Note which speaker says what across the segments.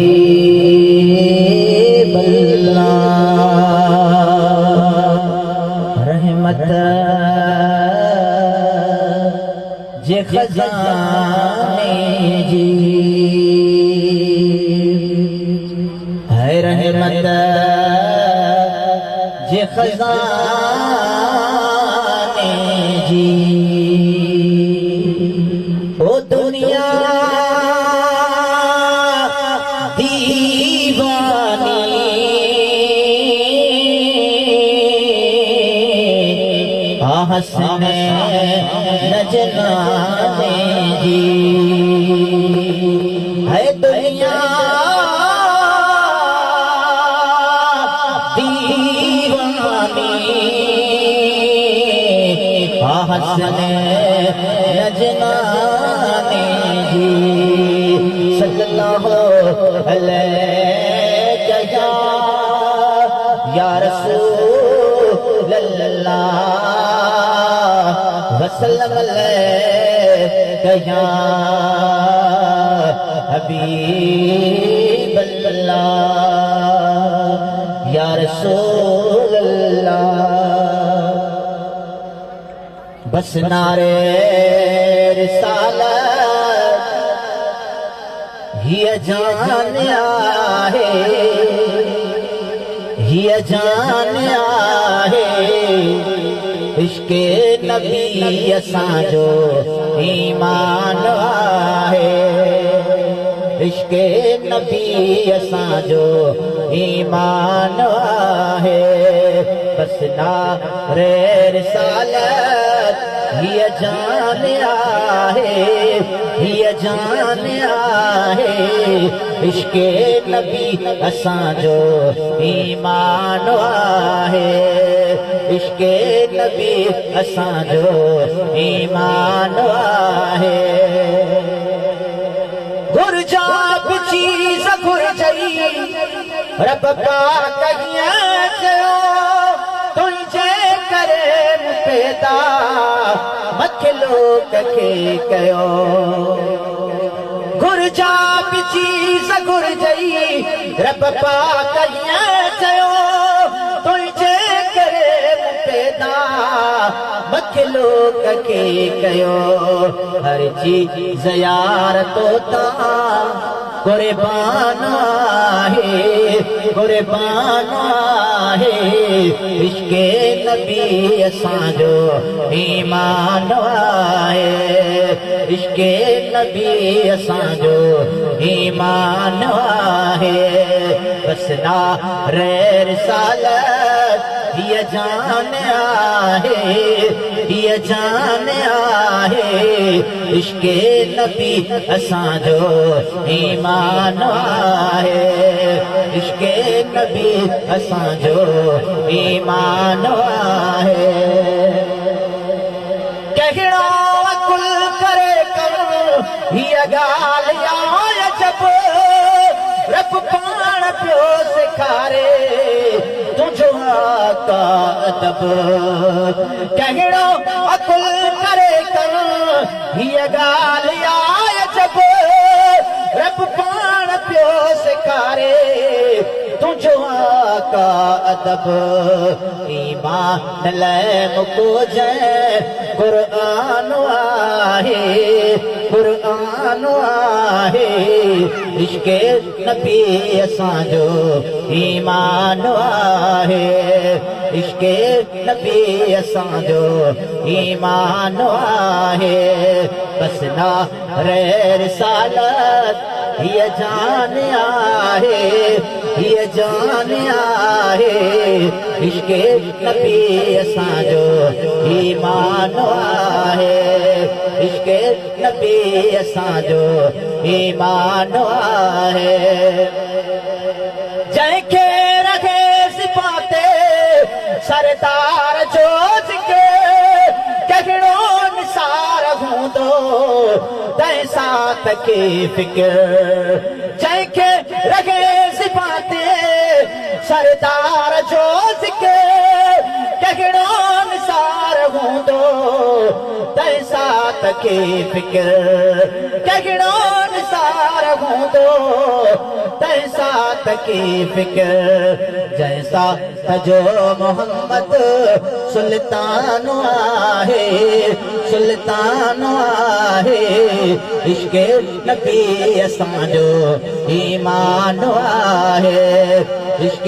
Speaker 1: हबीब अल्लाह रहमत जे खजाने जी है रहमत जे खजाने जी ओ दुनिया हसने नजराने जी है दुनिया दीवानी हसने नजराने जी सल्लल्लाहु अलैहि या रसूल अल्लाह वसल्लम अलैका या हबीब अल्लाह या रसूल अल्लाह। बस नारे रिसालत हिय जान आहे, हिय जान आहे, इश्के नबी असांजो ईमान आहे, इश्के नबी असांजो ईमान आहे। बस नारे रिसालत हिय जान आहे, हिय जान आहे, इश्के नबी असांजो ईमान आहे, इश्के नबी असांजो ईमान आहे। घुर्जा बि चीज़ घुर्जई रब पाक हीअं चयो, तुंहिंजे करे मूं पैदा मखलूक खे कयो। घुर्जा बि चीज़ घुर्जई रब पाक हीअं चयो, तुंहिंजे करे मूं पैदा मखलूक खे कयो। हर चीज़ यार तो तां कुर्बान आहे, कुर्बान आहे, इश्के नबी असांजो ईमान आहे, इश्के नबी असांजो ईमान आहे। बस नारे रिसालत हिय जान आहे, हिय जान आहे, इश्के नबी असांजो ईमान आहे, इश्के नबी असांजो ईमान आहे। कहिड़ो अकुल करे करो हीअ ॻाल्हि या जब रब पाण पियो सेखारे तुझो आका अदब। कहिड़ो अकुल करे करो हीअ ॻाल्हि या जब रब पाण पियो सेखारे तुझो आका अदब। ईमान लाइ मुकुजे क़ुर्आन आहे, क़ुर्आन आहे, इश्के नबी असांजो ईमान आहे, इश्के नबी असांजो ईमान आहे। बस नारे रिसालत हिय जान आहे, हिय जान आहे, इश्के नबी असांजो ईमान आहे, इश्के नबी असांजो ईमान आहे। जंहिंखे रखे सिपाते सरदार जो जिके कहिड़ो निसार हूंदो तंहिं साथ खे फिक्र। जंहिंखे रखे सिपाते सरदार जो जिके कहिड़ो निसार हूंदो तंहिंसा त के फिक्र कहिड़ो निसार हूंदो तंहिंसा त के फिक्र जंहिंसा तजो मोहम्मद सुल्तान आहे सुल्तान आहे इश्क नबी असांजो ईमान आहे इश्क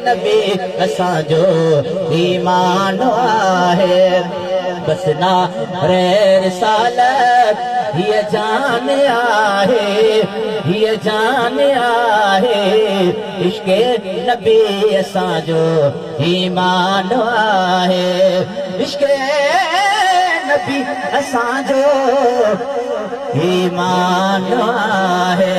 Speaker 1: नबी असांजो ईमान आहे बस ना रे रिसालत हीअ जान आहे हीअ जान आहे इश्क नबी असांजो ईमान आहे इश्क नबी असांजो ईमान आहे